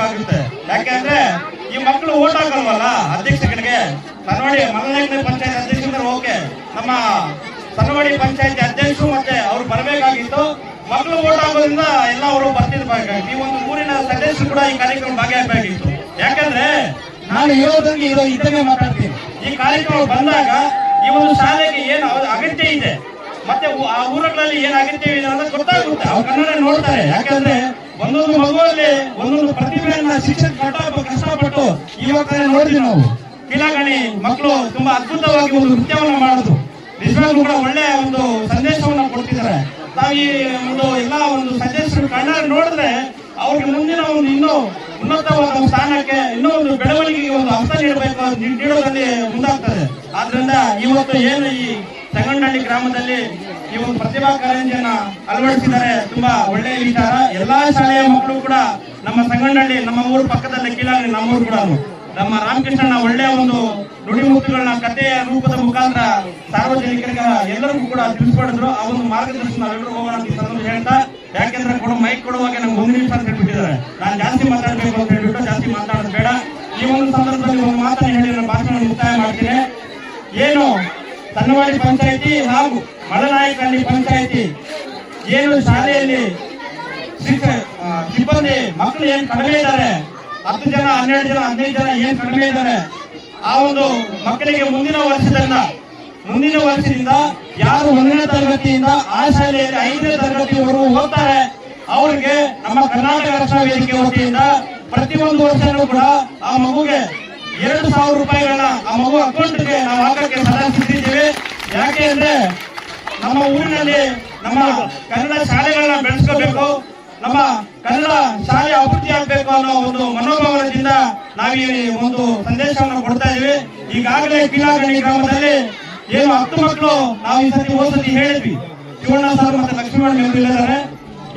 ಮಾಡಬೇಕಾಗುತ್ತೆ. ಯಾಕೆಂದ್ರೆ ಈ ಮಕ್ಕಳು ಓಟ್ ಹಾಕಲ್ವಲ್ಲ ಅಧ್ಯಕ್ಷಗಳಿಗೆ. ಸನ್ನವಾಡಿ ಮಲ್ಲನಾಯಕನಹಳ್ಳಿ ಪಂಚಾಯತ್ ಅಧ್ಯಕ್ಷರು ಓಕೆ, ನಮ್ಮ ಸನ್ನವಾಡಿ ಪಂಚಾಯತಿ ಅಧ್ಯಕ್ಷರು ಮತ್ತೆ ಅವ್ರು ಬರಬೇಕಾಗಿತ್ತು. ಮಕ್ಕಳು ಓಟ್ ಹಾಕೋದ್ರಿಂದ ಎಲ್ಲ ಅವರು ಬರ್ತಿರ್ಬೇಕಾಗಿತ್ತು. ಈ ಒಂದು ಊರಿನ ಸದಸ್ಯರು ಕೂಡ ಈ ಕಾರ್ಯಕ್ರಮ ಭಾಗಿಯಾಗಬೇಕಿತ್ತು. ಯಾಕಂದ್ರೆ ನಾನು ಇರೋದಂಗೆ ಇದ್ದಂಗೆ ಮಾತಾಡ್ತೀನಿ. ಈ ಕಾರ್ಯಕ್ರಮ ಬಂದಾಗ ಈ ಒಂದು ಶಾಲೆಗೆ ಏನು ಅಗತ್ಯ ಇದೆ ಮತ್ತೆ ಆ ಊರುಗಳಲ್ಲಿ ಏನ್ ಅಗತ್ಯ ಇದೆ ಅನ್ನೋದು ಗೊತ್ತಾಗುತ್ತೆ. ಅವ್ರು ಕನ್ನಡ ನೋಡ್ತಾರೆ. ಯಾಕಂದ್ರೆ ಒಂದೊಂದು ಮಗುವಲ್ಲಿ ಒಂದೊಂದು ಪ್ರತಿಭೆಯನ್ನ ಶಿಕ್ಷಕ ಕಷ್ಟಪಟ್ಟು ಇವಾಗ ನೋಡಿದ್ವಿ ನಾವು. ಕಿಲಾಗಣಿ ಮಕ್ಕಳು ತುಂಬಾ ಅದ್ಭುತವಾಗಿ ಒಂದು ನೃತ್ಯವನ್ನ ಮಾಡೋದು ನಿಜವಾಗ್ಲೂ ಕೂಡ ಒಳ್ಳೆಯ ಒಂದು ಸಂದೇಶವನ್ನ ಕೊಡ್ತಿದ್ದಾರೆ. ನಾವು ಈ ಒಂದು ಎಲ್ಲ ಒಂದು ಸದಸ್ಯರು ಕನ್ನಡ ನೋಡಿದ್ರೆ ಅವ್ರಿಗೆ ಮುಂದಿನ ಒಂದು ಇನ್ನೂ ಉನ್ನತವಾದ ಸ್ಥಾನಕ್ಕೆ ಇನ್ನೂ ಒಂದು ಬೆಳವಣಿಗೆಗೆ ಒಂದು ಹಂತ ನೀಡೋದ್ರಲ್ಲಿ ಮುಂದಾಗ್ತದೆ. ಆದ್ರಿಂದ ಇವತ್ತು ಏನು ಈ ಸಂಗನಹಳ್ಳಿ ಗ್ರಾಮದಲ್ಲಿ ಈ ಒಂದು ಪ್ರತಿಭಾ ಕಾರಂಜಿಯನ್ನ ಅಳವಡಿಸಿದ್ದಾರೆ, ತುಂಬಾ ಒಳ್ಳೆಯ ವಿಚಾರ. ಎಲ್ಲಾ ಶಾಲೆಯ ಮಕ್ಕಳು ಕೂಡ ನಮ್ಮ ಸಂಗನಹಳ್ಳಿ, ನಮ್ಮ ಊರು ಪಕ್ಕದಲ್ಲಿ ಕೀಲಾಗಣಿ, ನಮ್ಮೂರು ಕೂಡ ನಮ್ಮ ರಾಮಕೃಷ್ಣನ ಒಳ್ಳೆಯ ಒಂದು ನುಡಿಮುತ್ತುಗಳನ್ನ ಕಥೆಯ ರೂಪದ ಮುಖಾಂತರ ಸಾರ್ವಜನಿಕರಿಗೆ ಎಲ್ಲರಿಗೂ ಕೂಡ ತಿಳಿಸ್ಕೊಡಿದ್ರು. ಆ ಒಂದು ಮಾರ್ಗದರ್ಶನ ನಾವೆಲ್ಲರೂ ಹೋಗೋಣ ಅಂತ ಸಂದರ್ಭ ಹೇಳ್ತಾ, ಯಾಕೆಂದ್ರೆ ಮೈಕ್ ಕೊಡುವಾಗ ನಮ್ಗೆ 1 ನಿಮಿಷ ಅಂತ ಹೇಳ್ಬಿಟ್ಟಿದ್ದಾರೆ. ನಾನು ಜಾಸ್ತಿ ಮಾತಾಡ್ಬೇಕು ಅಂತ ಹೇಳ್ಬಿಟ್ಟು ಜಾಸ್ತಿ ಮಾತಾಡೋದು ಬೇಡ. ಈ ಒಂದು ಸಂದರ್ಭದಲ್ಲಿ ಒಂದು ಮಾತನ್ನು ಹೇಳಿ ನನ್ನ ಭಾಷಣ ಮುಕ್ತಾಯ ಮಾಡ್ತೀನಿ. ಏನು ಸನ್ನವಾಡಿ ಪಂಚಾಯಿತಿ ಹಾಗೂ ಮಲ್ಲನಾಯಕನಹಳ್ಳಿ ಪಂಚಾಯಿತಿ ಏನು ಶಾಲೆಯಲ್ಲಿ ಸಿಬ್ಬಂದಿ ಮಕ್ಕಳು ಏನ್ ಕಡಿಮೆ ಇದ್ದಾರೆ, 10 ಜನ 12 ಜನ 15 ಜನ ಏನ್ ಕಡಿಮೆ ಇದ್ದಾರೆ, ಆ ಒಂದು ಮಕ್ಕಳಿಗೆ ಮುಂದಿನ ವರ್ಷದಿಂದ ಯಾರು 1ನೇ ತರಗತಿಯಿಂದ ಆ ಶಾಲೆಯಲ್ಲಿ 5ನೇ ತರಗತಿವರೆಗೂ ಓದ್ತಾರೆ ಅವ್ರಿಗೆ ನಮ್ಮ ಕರ್ನಾಟಕ ರಕ್ಷಣಾ ವೇದಿಕೆ ವತಿಯಿಂದ ಪ್ರತಿ ಒಂದು ವರ್ಷನೂ ಕೂಡ ಆ ಮಗುಗೆ 2,000 ರೂಪಾಯಿಗಳನ್ನ ಆ ಮಗು ಅಕೌಂಟ್ಗೆ ನಾವು ಹಾಕಕ್ಕೆ ಸದಾ ಸಿದ್ಧಿದ್ದೀವಿ. ಯಾಕೆ ಅಂದ್ರೆ ನಮ್ಮ ಊರಿನಲ್ಲಿ ನಮ್ಮ ಕನ್ನಡ ಶಾಲೆಗಳನ್ನ ಬೆಳೆಸ್ಕೋಬೇಕು, ನಮ್ಮ ಕನ್ನಡ ಶಾಲೆ ಅಭಿವೃದ್ಧಿ ಆಗ್ಬೇಕು ಅನ್ನೋ ಒಂದು ಮನೋಭಾವದಿಂದ ನಾವು ಈ ಒಂದು ಸಂದೇಶವನ್ನು ಕೊಡ್ತಾ ಇದೀವಿ. ಈಗಾಗಲೇ ಕೀಲಾಗಣಿ ಗ್ರಾಮದಲ್ಲಿ ಏನು 10 ಮಕ್ಕಳು ನಾವು ಈ ಸತಿ ಹೋದ್ಸತಿ ಹೇಳಿದ್ವಿ. ಶಿವಣ್ಣ ಸರ್ ಮತ್ತೆ ಲಕ್ಷ್ಮಣ ಇದ್ದಾರೆ.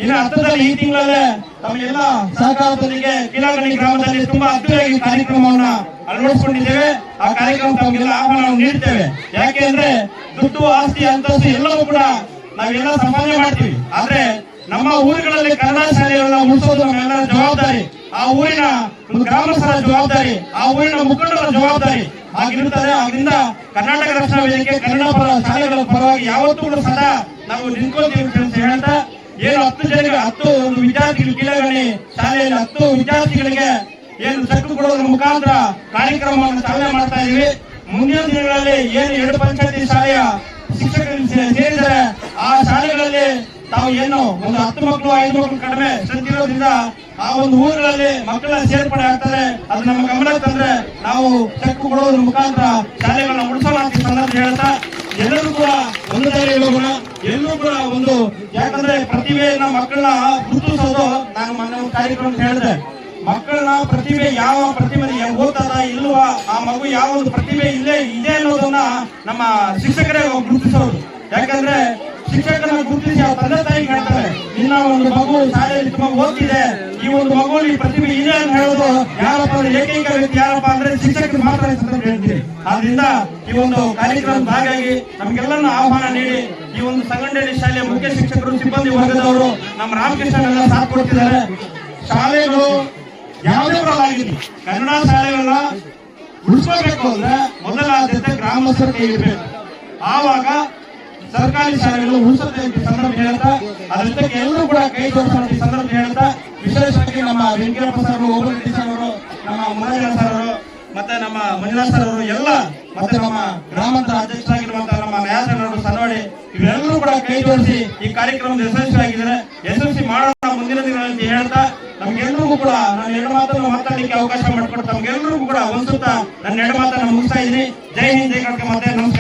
ಇನ್ನು ಹತ್ತದಲ್ಲಿ ಈ ತಿಂಗಳಲ್ಲೇ ತಮ್ಮ ಎಲ್ಲ ಸಹಕಾರದೊಂದಿಗೆ ಕೀಲಾಗಣಿ ಗ್ರಾಮದಲ್ಲಿ ತುಂಬಾ ಅದ್ದೂರಿಯಾಗಿ ಕಾರ್ಯಕ್ರಮವನ್ನ ಅಳವಡಿಸಿಕೊಂಡಿದ್ದೇವೆ. ಆ ಕಾರ್ಯಕ್ರಮ ತಮಗೆಲ್ಲ ಆಹ್ವಾನವನ್ನು ನೀಡ್ತೇವೆ. ಯಾಕೆ ಅಂದ್ರೆ ದುಡ್ಡು, ಆಸ್ತಿ, ಅಂತಸ್ತು ಎಲ್ಲವೂ ಕೂಡ ನಾವೆಲ್ಲ ಸಂಪಾದನೆ ಮಾಡ್ತೀವಿ. ಆದ್ರೆ ನಮ್ಮ ಊರುಗಳಲ್ಲಿ ಕನ್ನಡ ಶಾಲೆಗಳನ್ನ ಉಳಿಸೋದು ನಮ್ಮೆಲ್ಲರ ಜವಾಬ್ದಾರಿ. ಆ ಊರಿನ ಗ್ರಾಮಸ್ಥರ ಜವಾಬ್ದಾರಿ, ಆ ಊರಿನ ಮುಖಂಡರ ಜವಾಬ್ದಾರಿ ಆಗಿರುತ್ತದೆ. ಆದ್ರಿಂದ ಕರ್ನಾಟಕ ರಕ್ಷಣಾ ವೇದಿಕೆ ಕನ್ನಡ ಪರ ಶಾಲೆಗಳ ಪರವಾಗಿ ಯಾವತ್ತೂ ಕೂಡ ಸದಾ ನಾವು ನಿಂತ್ಕೊಳ್ತೀವಿ ಅಂತ ಹೇಳ್ತಾ, ಏನು 10 ಒಂದು ವಿದ್ಯಾರ್ಥಿಗಳು ಕೀಲಾಗಣಿ ಶಾಲೆಯಲ್ಲಿ 10 ವಿದ್ಯಾರ್ಥಿಗಳಿಗೆ ಏನು ಚೆಕ್ ಕೊಡೋದ್ರ ಮುಖಾಂತರ ಕಾರ್ಯಕ್ರಮವನ್ನು ಚಾಲನೆ ಮಾಡ್ತಾ ಇದೀವಿ. ಮುಂದಿನ ದಿನಗಳಲ್ಲಿ ಏನು 2 ಪಂಚಾಯತಿ ಶಾಲೆಯ ಶಿಕ್ಷಕರು ಸೇರಿದರೆ ಆ ಶಾಲೆಗಳಲ್ಲಿ ತಾವು ಏನು ಒಂದು 10 ಮಕ್ಕಳು 5 ಮಕ್ಕಳು ಕಡಿಮೆ ಸಂತಿರೋದ್ರಿಂದ ಆ ಒಂದು ಊರುಗಳಲ್ಲಿ ಮಕ್ಕಳ ಸೇರ್ಪಡೆ ಆಗ್ತದೆ. ಅದು ನಮ್ಮ ಗಮನಕ್ಕೆ ತಂದ್ರೆ ನಾವು ಚೆಕ್ ಕೊಡೋದ್ರ ಮುಖಾಂತರ ಶಾಲೆಗಳನ್ನ ಉಳಿಸೋಣ ಅಂತ ಸಂದರ್ಭ ಹೇಳ್ತಾ, ಎಲ್ಲರೂ ಕೂಡ ಒಂದು ದಾರಿಯಲ್ಲಿ ಹೋಗೋಣ. ಎಲ್ಲರೂ ಕೂಡ ಒಂದು, ಯಾಕಂದ್ರೆ ಪ್ರತಿಭೆಯನ್ನ ಮಕ್ಕಳನ್ನ ಗುರುತಿಸೋದು, ನಾನು ಮೊನ್ನೆ ಒಂದು ಕಾರ್ಯಕ್ರಮ ಹೇಳಿದೆ, ಮಕ್ಕಳನ್ನ ಪ್ರತಿಭೆ ಯಾವ ಪ್ರತಿಭೆ ಓದ್ತದ ಇಲ್ವಾ, ಆ ಮಗು ಯಾವ ಒಂದು ಪ್ರತಿಭೆ ಇದೆ ಅನ್ನೋದನ್ನ ನಮ್ಮ ಶಿಕ್ಷಕರೇ ಗುರುತಿಸೋದು. ಯಾಕಂದ್ರೆ ಶಿಕ್ಷಕರನ್ನ ಗುರುತಿಸಿ ಅವ್ರ ತಂದೆ ತಾಯಿ ಹೇಳ್ತಾರೆ, ನಿನ್ನ ಒಂದು ಮಗು ಶಾಲೆಯಲ್ಲಿ ತುಂಬಾ ಓದ್ತಿದೆ, ಈ ಒಂದು ಮಗುವಿನ ಪ್ರತಿಭೆ ಇದೆ ಅಂತ ಹೇಳೋದು ಯಾರಪ್ಪ ಅಂದ್ರೆ ಏಕೈಕ ವ್ಯಕ್ತಿ ಯಾರಪ್ಪ ಅಂದ್ರೆ ಶಿಕ್ಷಕರು ಮಾತ್ರ ಅಂತ ಹೇಳ್ತೀವಿ. ಆದ್ರಿಂದ ಈ ಒಂದು ಕಾರ್ಯಕ್ರಮದ ಭಾಗಿಯಾಗಿ ನಮ್ಗೆಲ್ಲರನ್ನ ಆಹ್ವಾನ ನೀಡಿ ಈ ಒಂದು ಸಂಗನಹಳ್ಳಿ ಶಾಲೆಯ ಮುಖ್ಯ ಶಿಕ್ಷಕರು, ಸಿಬ್ಬಂದಿ ವರ್ಗದವರು ನಮ್ಮ ರಾಮಕೃಷ್ಣನೆಲ್ಲ ಸಾಥ್ ಕೊಡ್ತಿದ್ದಾರೆ. ಶಾಲೆಗಳು ಯಾವುದೇ ಬರಲಾಗಿದ್ವಿ, ಕನ್ನಡ ಶಾಲೆಗಳನ್ನ ಉಳಿಸಬೇಕು ಅಂದ್ರೆ ಮೊದಲ ಆದ್ಯತೆ ಗ್ರಾಮಸ್ಥರ ಕೈ ಇರಬೇಕು. ಆವಾಗ ಸರ್ಕಾರಿ ಶಾಲೆಗಳು ಉಳಿಸುತ್ತೆ ಅಂತ ಸಂದರ್ಭ ಹೇಳ್ತಾ, ಅದಕ್ಕೆ ಎಲ್ಲರೂ ಕೂಡ ಕೈ ಜೋಡಿಸುವಂತ ಸಂದರ್ಭ ಹೇಳ್ತಾ, ವಿಶೇಷವಾಗಿ ನಮ್ಮ ವೆಂಕಟಪ್ಪ ಸರ್, ಓಬಳರೆಡ್ಡಿ ಸರ್ ಅವರು, ನಮ್ಮ ಮುನರಾಜ್ ಸರ್ ಅವರು, ಮತ್ತೆ ನಮ್ಮ ಮಂಜುನಾಥ್ ಸರ್ ಅವರು ಎಲ್ಲ, ಮತ್ತೆ ನಮ್ಮ ಗ್ರಾಮಾಂತರ ಅಧ್ಯಕ್ಷರಾಗಿರುವಂತಹ ನಮ್ಮ ನ್ಯಾಯಾಧೀಶರು ಸನ್ನವಾಡಿ, ಇವೆಲ್ಲರೂ ಕೂಡ ಕೈ ಜೋಡಿಸಿ ಈ ಕಾರ್ಯಕ್ರಮದ ಯಶಸ್ವಿಯಾಗಿದ್ದಾರೆ. ಯಶಸ್ವಿ ಮಾಡೋಣ ಮುಂದಿನ ದಿನಗಳಲ್ಲಿ ಹೇಳ್ತಾ, ನಮ್ಗೆಲ್ಲರಿಗೂ ಕೂಡ ನಾನು 2 ಮಾತನ್ನು ಮಾತಾಡಲಿಕ್ಕೆ ಅವಕಾಶ ಮಾಡಿಕೊಟ್ಟು ತಮ್ಗೆಲ್ಲರಿಗೂ ಕೂಡ ಒಂದ್ಸುತ್ತ ನನ್ನ 2 ಮಾತನ್ನು ಮುಗಿಸ್ತಾ ಇದ್ದೀನಿ. ಜೈ ಹಿಂದ್, ಜೈ ಕರ್ನಾಟಕ, ಮತ್ತೆ ನಮಸ್ಕಾರ.